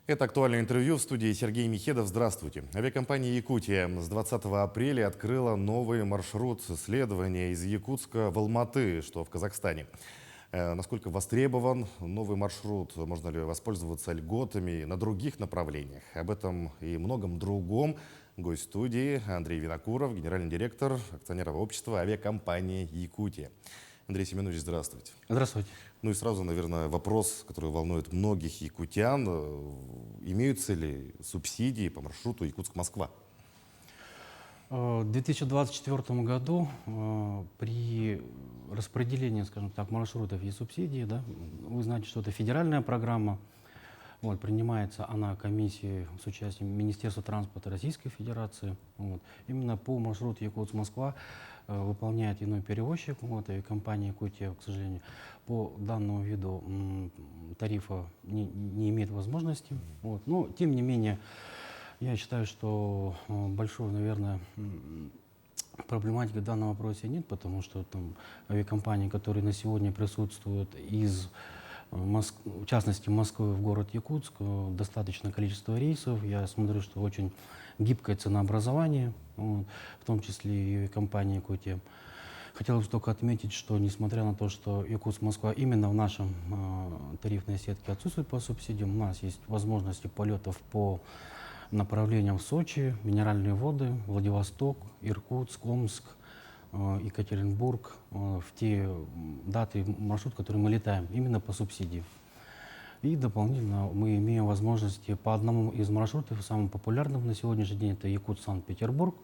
Это актуальное интервью в студии Сергей Михедов. Здравствуйте. Авиакомпания «Якутия» с 20 апреля открыла новый маршрут следования из Якутска в Алматы, что в Казахстане. Насколько востребован новый маршрут? Можно ли воспользоваться льготами на других направлениях? Об этом и многом другом гость студии Андрей Винокуров, генеральный директор акционерного общества авиакомпании «Якутия». Андрей Семенович, здравствуйте. Здравствуйте. Ну и сразу, наверное, вопрос, который волнует многих якутян. Имеются ли субсидии по маршруту Якутск-Москва? В 2024 году при распределении, скажем так, маршрутов и субсидий, да, вы знаете, что это федеральная программа. Вот, принимается она комиссией с участием Министерства транспорта Российской Федерации. Вот. Именно по маршруту Якутск-Москва выполняет иной перевозчик, вот, и компания «Якутия», к сожалению, по данному виду тарифа не имеет возможности. Вот. Но, тем не менее, я считаю, что большой, наверное, проблематики в данном вопросе нет, потому что там авиакомпании, которые на сегодня присутствуют из в частности, Москвы в город Якутск, достаточное количество рейсов. Я смотрю, что очень гибкое ценообразование, вот, в том числе и компания «Якутия». Хотелось бы только отметить, что несмотря на то, что Якутск-Москва именно в нашем тарифной сетке отсутствует по субсидиям, у нас есть возможности полетов по направлениям в Сочи, Минеральные воды, Владивосток, Иркутск, Омск, Екатеринбург, в те даты маршрут, которые мы летаем, именно по субсидии. И дополнительно мы имеем возможности по одному из маршрутов, самым популярным на сегодняшний день, это Якутск-Санкт-Петербург,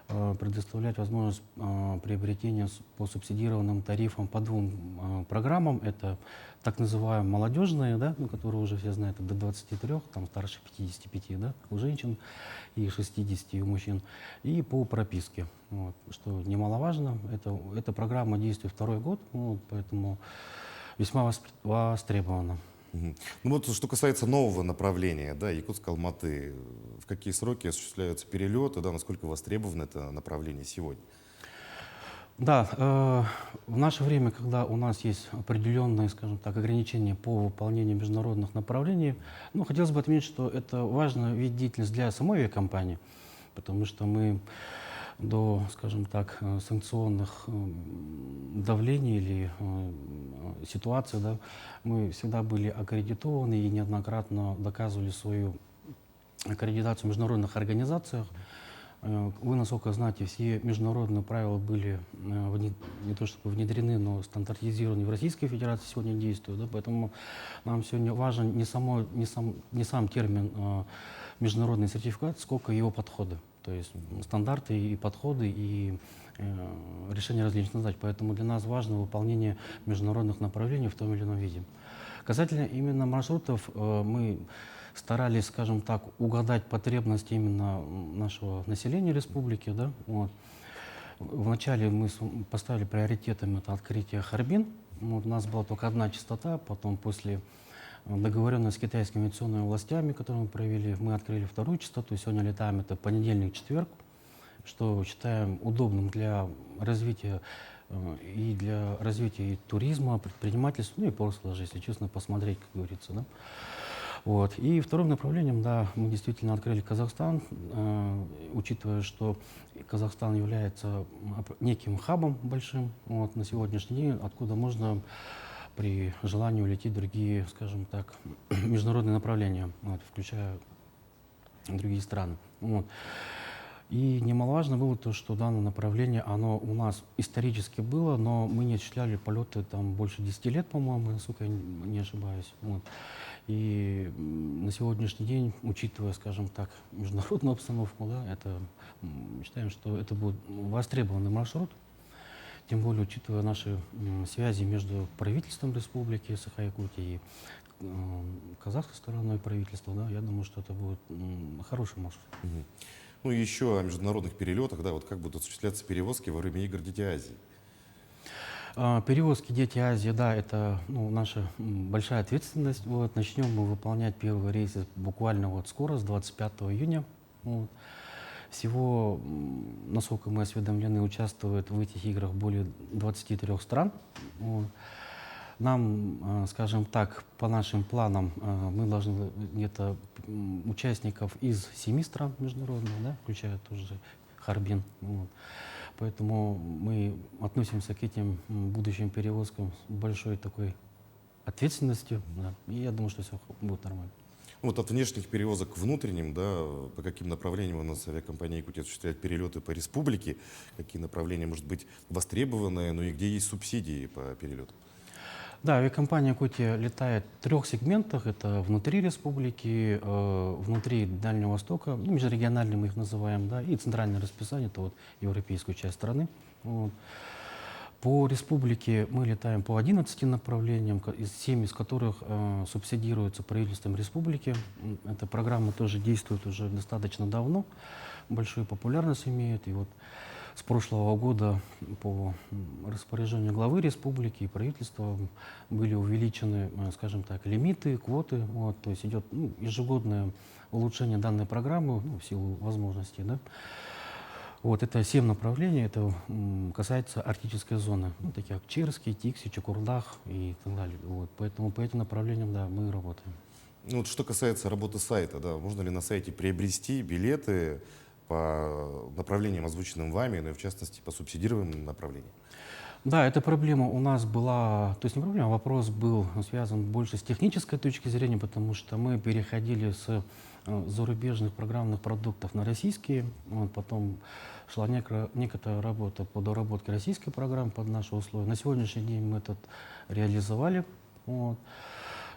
предоставлять возможность приобретения по субсидированным тарифам по двум программам. Это так называемые молодежные, да, ну, которые уже все знают, до 23, там старше 55, да, у женщин и 60 у мужчин, и по прописке. Вот, что немаловажно, эта программа действует второй год, вот, поэтому весьма востребована. Ну вот, что касается нового направления, да, Якутск-Алматы, в какие сроки осуществляются перелеты, да, насколько востребовано это направление сегодня? Да, в наше время, когда у нас есть определенные, скажем так, ограничения по выполнению международных направлений, ну, хотелось бы отметить, что это важный вид деятельности для самой авиакомпании, потому что мы до, скажем так, санкционных давлений или ситуаций, да, мы всегда были аккредитованы и неоднократно доказывали свою аккредитацию в международных организациях. Вы, насколько знаете, все международные правила были не то чтобы внедрены, но стандартизированы в Российской Федерации, сегодня действуют. Да, поэтому нам сегодня важен не сам термин международный сертификат, сколько его подходы. То есть стандарты и подходы, и решение различных задач. Поэтому для нас важно выполнение международных направлений в том или ином виде. Касательно именно маршрутов, мы старались, скажем так, угадать потребности именно нашего населения республики. Да? Вот. Вначале мы поставили приоритетом это открытие Харбин. Вот, у нас была только одна частота, потом после договоренность с китайскими авиационными властями, которую мы провели, мы открыли вторую частоту. Сегодня летаем это понедельник-четверг, что считаем удобным для развития и туризма, предпринимательства, ну и просто даже, если честно, посмотреть, как говорится. Да? Вот. И вторым направлением, да, мы действительно открыли Казахстан, учитывая, что Казахстан является неким хабом большим вот, на сегодняшний день, откуда можно при желании улететь в другие, скажем так, международные направления, вот, включая другие страны. Вот. И немаловажно было то, что данное направление, оно у нас исторически было, но мы не осуществляли полеты там больше 10 лет, по-моему, насколько я не ошибаюсь. Вот. И на сегодняшний день, учитывая, скажем так, международную обстановку, да, считаем, что это будет востребованный маршрут. Тем более, учитывая наши связи между правительством Республики Саха-Якутия и казахской стороной правительства, да, я думаю, что это будет хороший маршрут. Ну и еще о международных перелетах, да, вот как будут осуществляться перевозки во время игр «Дети Азии»? Перевозки «Дети Азии», да, это наша большая ответственность. Вот, начнем мы выполнять первые рейсы буквально вот скоро, с 25 июня. Вот. Всего, насколько мы осведомлены, участвует в этих играх более 23 стран. Вот. Нам, скажем так, по нашим планам, мы должны где-то участников из 7 стран международных, да, включая тоже Харбин. Вот. Поэтому мы относимся к этим будущим перевозкам с большой такой ответственностью. Да, и я думаю, что все будет нормально. Вот от внешних перевозок к внутренним, да, по каким направлениям у нас авиакомпания «Якутия» осуществляет перелеты по республике, какие направления, может быть, востребованные, ну и где есть субсидии по перелету? Да, авиакомпания «Якутия» летает в 3 сегментах. Это внутри республики, внутри Дальнего Востока, ну, межрегиональные мы их называем, да, и центральное расписание, это вот европейскую часть страны. Вот. По республике мы летаем по 11 направлениям, 7 из которых субсидируются правительством республики. Эта программа тоже действует уже достаточно давно, большую популярность имеет. И вот с прошлого года по распоряжению главы республики и правительства были увеличены, скажем так, лимиты, квоты. Вот, то есть идет ежегодное улучшение данной программы, ну, в силу возможностей. Да. Вот это 7 направлений, это касается арктической зоны, ну, такие как Черский, Тикси, Чукурдах и так далее. Вот, поэтому по этим направлениям, да, мы работаем. Ну, вот что касается работы сайта, да, можно ли на сайте приобрести билеты по направлениям, озвученным вами, ну и в частности по субсидируемым направлениям? Да, эта проблема у нас была, то есть не проблема, а вопрос был связан больше с технической точки зрения, потому что мы переходили с зарубежных программных продуктов на российские, вот, потом шла некоторая работа по доработке российской программы под наши условия. На сегодняшний день мы это реализовали. Вот.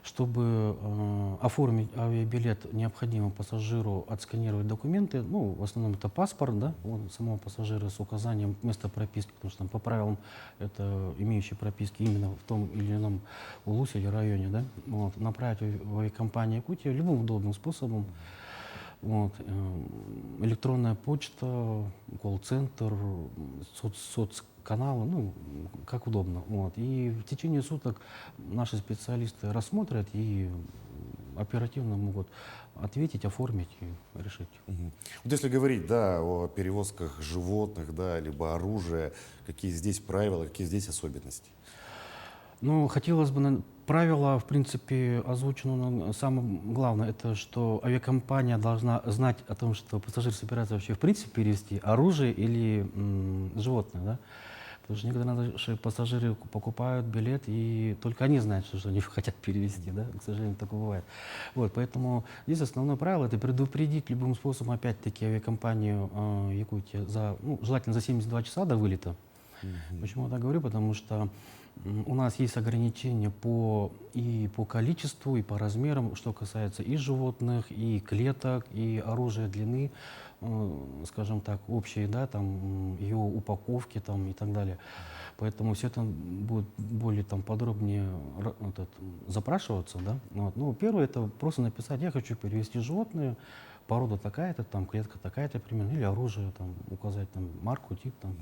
Чтобы оформить авиабилет, необходимо пассажиру отсканировать документы, ну, в основном это паспорт, да, самого пассажира с указанием места прописки, потому что там по правилам это имеющие прописки именно в том или ином улусе или районе, да, вот, направить в авиакомпанию «Якутия» любым удобным способом. Вот, электронная почта, колл-центр, соцканалы, ну, как удобно. Вот. И в течение суток наши специалисты рассмотрят и оперативно могут ответить, оформить и решить. Мгм. Вот если говорить, да, о перевозках животных, да, либо оружия, какие здесь правила, какие здесь особенности? Ну, хотелось бы, правило, в принципе, озвучено нам. Самое главное, это что авиакомпания должна знать о том, что пассажир собирается вообще в принципе перевезти оружие или животное, да? Потому что некоторые наши пассажиры покупают билет, и только они знают, что они хотят перевезти, да? К сожалению, такое бывает. Вот, поэтому здесь основное правило — это предупредить любым способом, опять-таки, авиакомпанию «Якутия» желательно за 72 часа до вылета. Почему я так говорю? Потому что у нас есть ограничения и по количеству, и по размерам, что касается и животных, и клеток, и оружия длины, скажем так, общей, да, там, ее упаковки там, и так далее. Поэтому все это будет более там, подробнее запрашиваться. Да? Вот. Ну, первое — это просто написать: я хочу перевести животное, порода такая-то, там, клетка такая-то, примерно, или оружие, там, указать там, марку, тип. Там.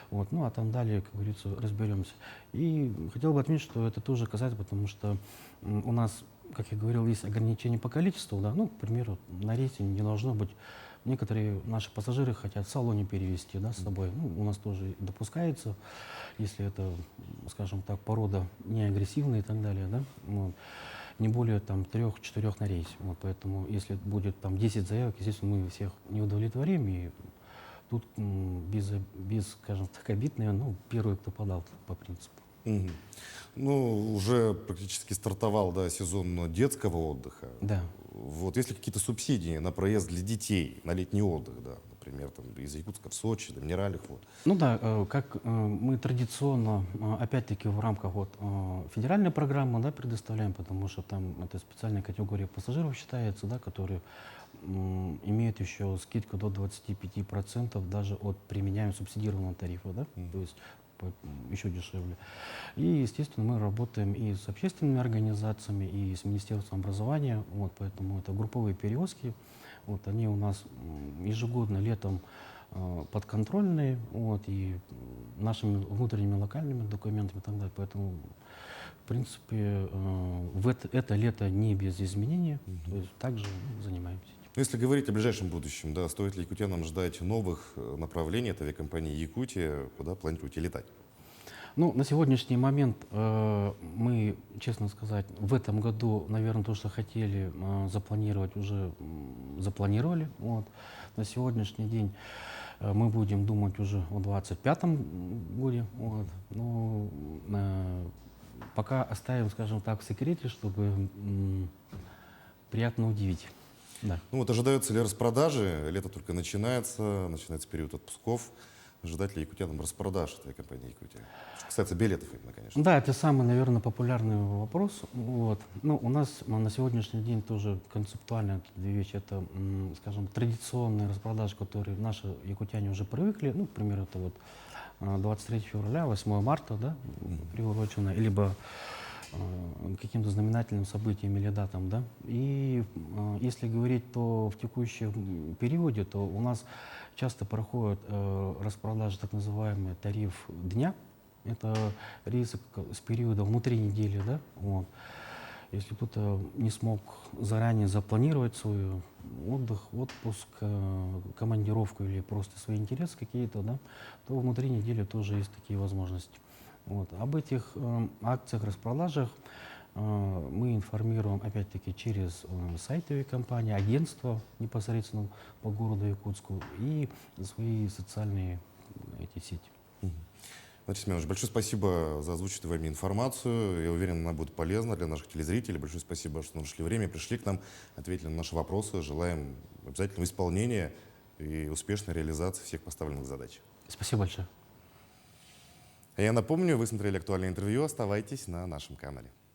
Вот. Ну, а там далее, как говорится, разберемся. И хотел бы отметить, что это тоже касается, потому что у нас, как я говорил, есть ограничения по количеству. Да? Ну, к примеру, на рейсе не должно быть. Некоторые наши пассажиры хотят в салоне перевезти, да, с собой. Ну, у нас тоже допускается, если это, скажем так, порода не агрессивная и так далее. Да? Вот. Не более там 3-4 на рейсе. Вот, поэтому если будет там 10 заявок, естественно, мы всех не удовлетворим. И тут без, скажем так, обид, наверное, ну, первый, кто подал по принципу. Мгм. Ну, уже практически стартовал, да, сезон детского отдыха. Да. Вот, есть ли какие-то субсидии на проезд для детей, на летний отдых, да, например, там, из Якутска в Сочи, до Минеральных вод? Ну да, как мы традиционно, опять-таки в рамках вот, федеральной программы, да, предоставляем, потому что там это специальная категория пассажиров считается, да, которые имеют еще скидку до 25% даже от применяемого субсидированного тарифа, да, то есть еще дешевле. И, естественно, мы работаем и с общественными организациями, и с Министерством образования, вот, поэтому это групповые перевозки, вот, они у нас ежегодно летом подконтрольные, вот, и нашими внутренними локальными документами и так далее. Поэтому, в принципе, это лето не без изменений, то есть также занимаемся. Ну, если говорить о ближайшем будущем, да, стоит ли якутянам ждать новых направлений от авиакомпании «Якутия», куда планируете летать? Ну, на сегодняшний момент мы, честно сказать, в этом году, наверное, то, что хотели запланировать, уже запланировали. Вот. На сегодняшний день мы будем думать уже о 2025 году. Вот. Ну, пока оставим, скажем так, в секрете, чтобы приятно удивить. Да. Ну вот ожидаются ли распродажи? Лето только начинается период отпусков. Ожидать ли якутянам распродаж этой компании Якутия? Что касается билетов именно, конечно. Да, это самый, наверное, популярный вопрос. Вот. Ну, у нас на сегодняшний день тоже концептуально две вещи. Это, скажем, традиционные распродажи, которые наши якутяне уже привыкли. Ну, к примеру, это вот 23 февраля, 8 марта, да, приурочено, либо каким-то знаменательным событием или датам, да. И если говорить, то в текущем периоде, то у нас часто проходят распродажи, так называемый тариф дня. Это рейсы с периода внутри недели, да. Вот. Если кто-то не смог заранее запланировать свой отдых, отпуск, командировку или просто свои интересы какие-то, да, то внутри недели тоже есть такие возможности. Вот. Об этих акциях, распродажах мы информируем, опять-таки, через сайтовые компании, агентства непосредственно по городу Якутску и свои социальные эти сети. Значит, Семенович, большое спасибо за озвученную вами информацию. Я уверен, она будет полезна для наших телезрителей. Большое спасибо, что нашли время, пришли к нам, ответили на наши вопросы. Желаем обязательного исполнения и успешной реализации всех поставленных задач. Спасибо большое. А я напомню, вы смотрели актуальное интервью. Оставайтесь на нашем канале.